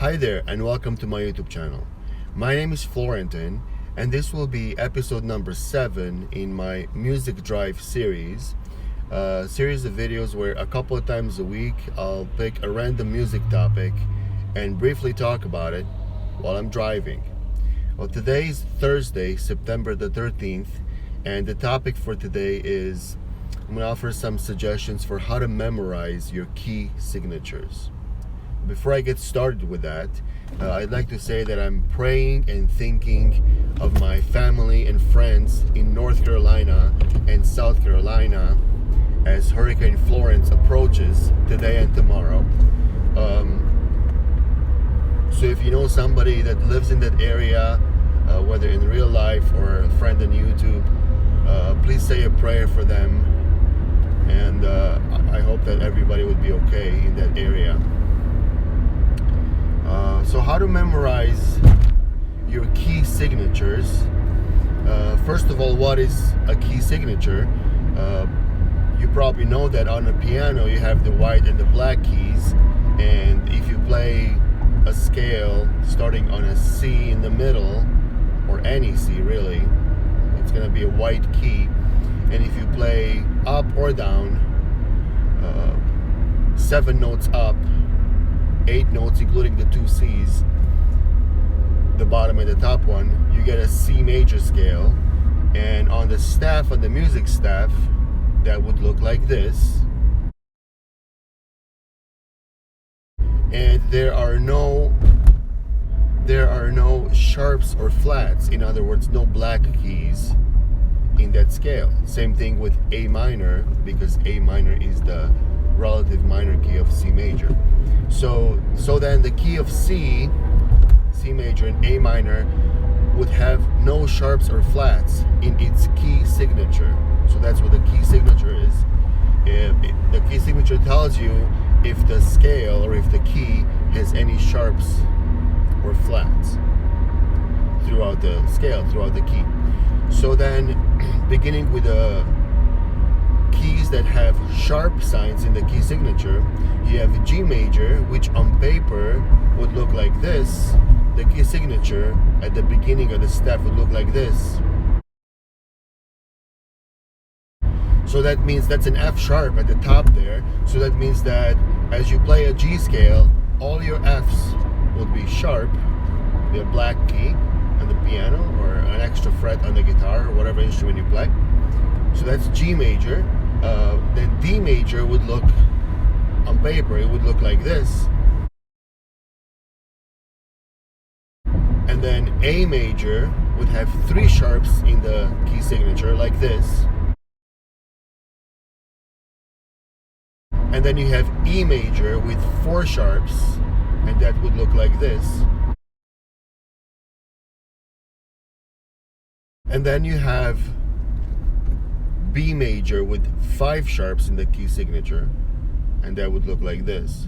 Hi there and welcome to my YouTube channel. My name is Florentin and this will be episode number 7 in my Music Drive series. A series of videos where a couple of times a week I'll pick a random music topic and briefly talk about it while I'm driving. Well, today is Thursday, September the 13th, and the topic for today is I'm going to offer some suggestions for how to memorize your key signatures. Before I get started with that, I'd like to say that I'm praying and thinking of my family and friends in North Carolina and South Carolina as Hurricane Florence approaches today and tomorrow. So if you know somebody that lives in that area, whether in real life or a friend on YouTube, please say a prayer for them, and I hope that everybody would be okay in that area. So how to memorize your key signatures. First of all, what is a key signature? You probably know that on a piano you have the white and the black keys, and if you play a scale starting on a C in the middle, or any C really, it's going to be a white key, and if you play up or down, 7 notes up, 8 notes including the 2 C's, the bottom and the top one, you get a C major scale. And on the staff, on the music staff, that would look like this. And there are no sharps or flats, in other words no black keys in that scale. Same thing with A minor, because A minor is the relative minor key of C major. So then the key of C major and A minor would have no sharps or flats in its key signature. So that's what the key signature is. The key signature tells you if the scale or if the key has any sharps or flats throughout the scale, throughout the key. So then, beginning with the keys that have sharp signs in the key signature, you have G major, which on paper would look like this. The key signature at the beginning of the staff would look like this. So that means that's an F sharp at the top there. So that means that as you play a G scale, all your Fs would be sharp, be a black key on the piano or an extra fret on the guitar or whatever instrument you play. So that's G major. Then D major would look, on paper, it would look like this. And then A major would have 3 sharps in the key signature like this. And then you have E major with 4 sharps, and that would look like this. And then you have B major with 5 sharps in the key signature, and that would look like this.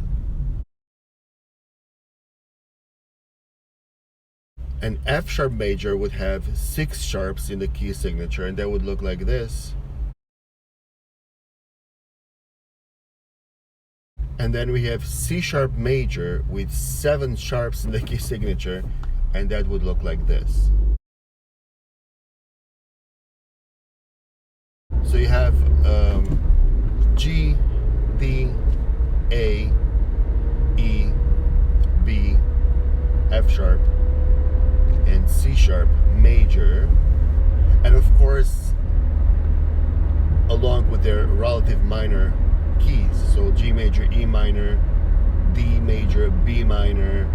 And F sharp major would have 6 sharps in the key signature, and that would look like this. And then we have C sharp major with 7 sharps in the key signature, and that would look like this. So you have G, D, A, E, B, F sharp, and C sharp major, and of course along with their relative minor keys. So G major, E minor, D major, B minor,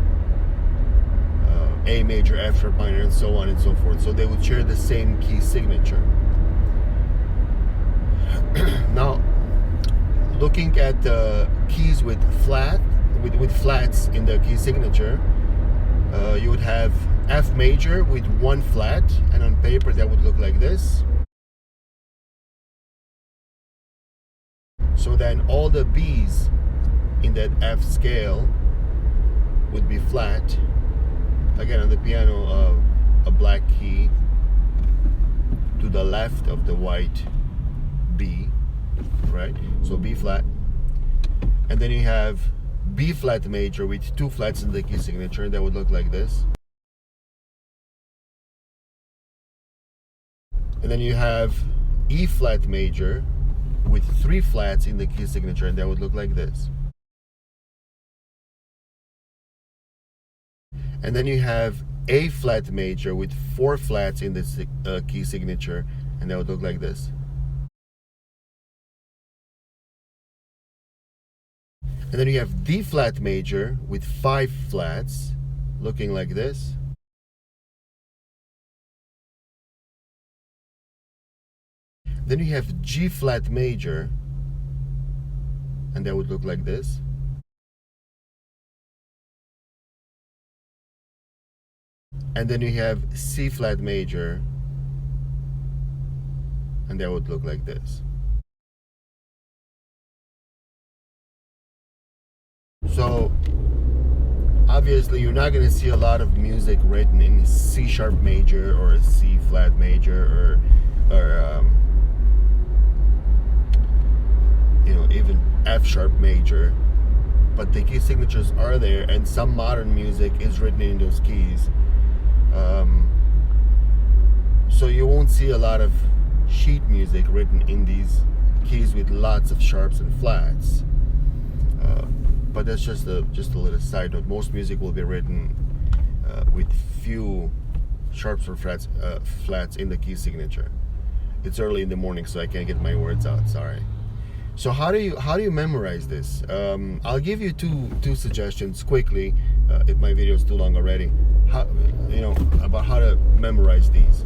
A major, F sharp minor, and so on and so forth. So they would share the same key signature. Now, looking at the keys with flats in the key signature, you would have F major with 1 flat, and on paper that would look like this. So then all the B's in that F scale would be flat. Again, on the piano, a black key to the left of the white B, right? So B flat. And then you have B flat major with 2 flats in the key signature, and that would look like this. And then you have E flat major with 3 flats in the key signature, and that would look like this. And then you have A flat major with 4 flats in the key signature, and that would look like this. And then you have D flat major with 5 flats, looking like this. Then you have G flat major, and that would look like this. And then you have C flat major, and that would look like this. So obviously you're not going to see a lot of music written in C sharp major or a C flat major or you know, even F sharp major, but the key signatures are there, and some modern music is written in those keys. So you won't see a lot of sheet music written in these keys with lots of sharps and flats. But that's just a little side note. Most music will be written with few sharps or flats in the key signature. It's early in the morning, so I can't get my words out. Sorry. So how do you memorize this? I'll give you two suggestions quickly. If my video is too long already, about how to memorize these.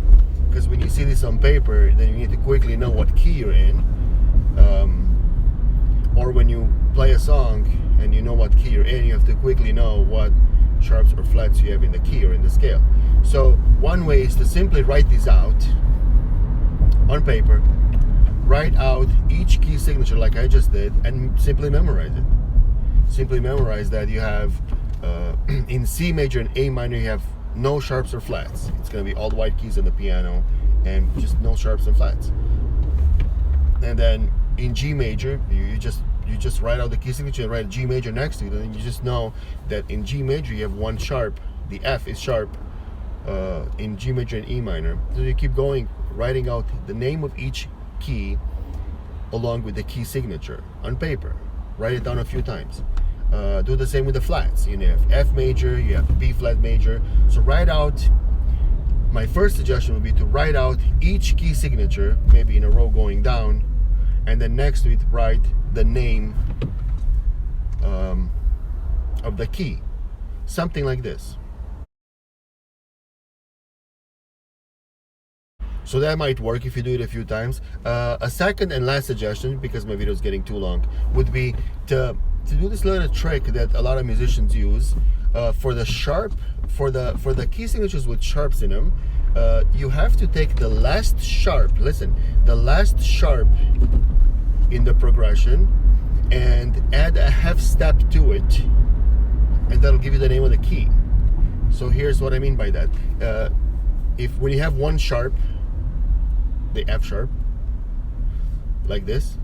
Because when you see this on paper, then you need to quickly know what key you're in. Or when you play a song and you know what key you're in, you have to quickly know what sharps or flats you have in the key or in the scale. So one way is to simply write these out on paper. Write out each key signature like I just did and simply memorize it. Simply memorize that you have in C major and A minor you have no sharps or flats. It's going to be all white keys on the piano and just no sharps and flats. And then in G major you just write out the key signature and write G major next to it, and then you just know that in G major you have 1 sharp, the F is sharp in G major and E minor. So you keep going, writing out the name of each key along with the key signature on paper. Write it down a few times. Do the same with the flats. You have F major, you have B flat major. So write out, my first suggestion would be to write out each key signature, maybe in a row going down, and then next to it write the name of the key. Something like this. So that might work if you do it a few times. A second and last suggestion, because my video is getting too long, would be to do this little trick that a lot of musicians use for the sharp, for the key signatures with sharps in them. You have to take the last sharp. Listen, the last sharp in the progression, and add a half step to it, and that'll give you the name of the key. So here's what I mean by that. When you have 1 sharp, the F sharp, like this,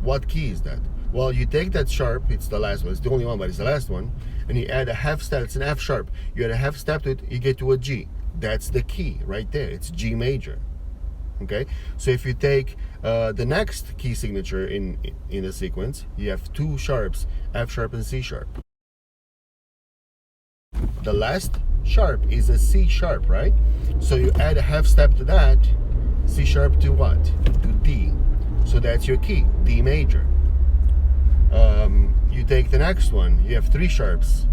what key is that? Well, you take that sharp, it's the last one, it's the only one, but it's the last one, and you add a half step. It's an F sharp. You add a half step to it, you get to a G. That's the key right there. It's G major. Okay, so if you take the next key signature in the sequence, you have 2 sharps, F sharp and C sharp. The last sharp is a C sharp, right? So you add a half step to that, C sharp to what? To D. So that's your key, D major. You take the next one, you have 3 sharps,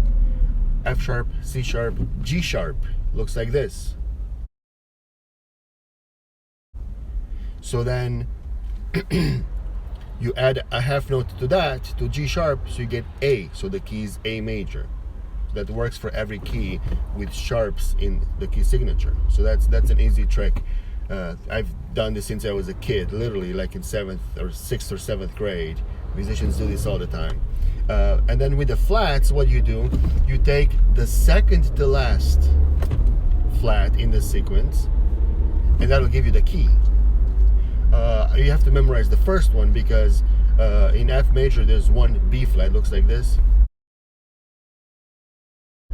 F sharp, C sharp, G sharp. Looks like this. So then you add a half note to that, to G sharp, so you get A. So the key is A major. That works for every key with sharps in the key signature. So that's an easy trick. I've done this since I was a kid, literally like in 7th or 6th or 7th grade. Musicians do this all the time. And then with the flats, what you do, you take the second to last flat in the sequence, and that'll give you the key. You have to memorize the first one because In F major, there's one B flat, looks like this.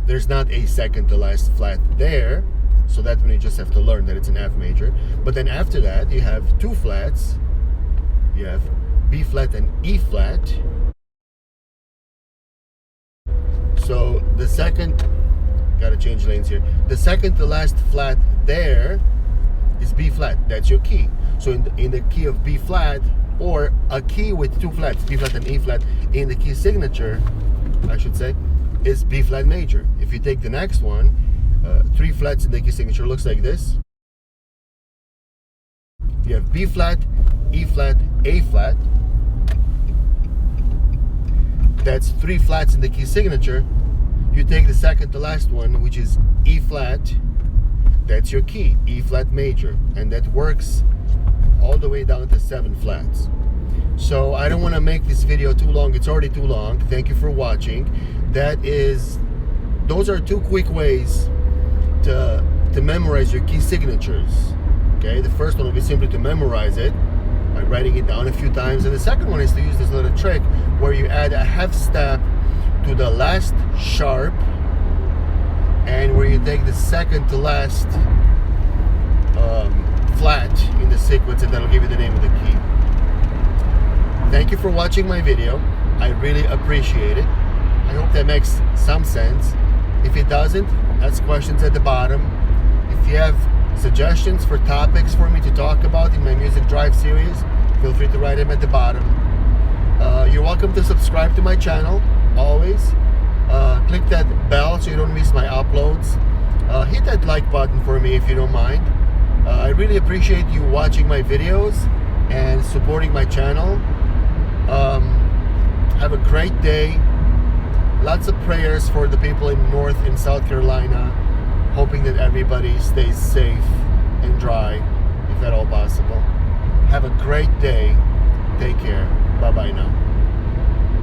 There's not a second to last flat there, so that one you just have to learn that it's an F major. But then after that, you have two flats. You have B flat and E flat. So the second, gotta change lanes here. The second to last flat there is B flat. That's your key. So in the key of B flat, or a key with two flats, B flat and E flat, in the key signature, I should say, is B flat major. If you take the next one, three flats in the key signature, looks like this. You have B flat, E flat, A flat. That's three flats in the key signature. You take the second to last one, which is E flat. That's your key, E flat major, and that works all the way down to 7 flats. So I don't want to make this video too long. It's already too long. Thank you for watching. Those are two quick ways to memorize your key signatures. Okay, the first one will be simply to memorize it by writing it down a few times, and the second one is to use this little trick where you add a half step to the last sharp, and where you take the second to last flat in the sequence, and that'll give you the name of the key. Thank you for watching my video. I really appreciate it. I hope that makes some sense. If it doesn't, ask questions at the bottom. If you have suggestions for topics for me to talk about in my Music Drive series, feel free to write them at the bottom. You're welcome to subscribe to my channel, always. Click that bell so you don't miss my uploads. Hit that like button for me if you don't mind. I really appreciate you watching my videos and supporting my channel. Have a great day. Lots of prayers for the people in North and South Carolina, hoping that everybody stays safe and dry, if at all possible. Have a great day. Take care. Bye-bye now.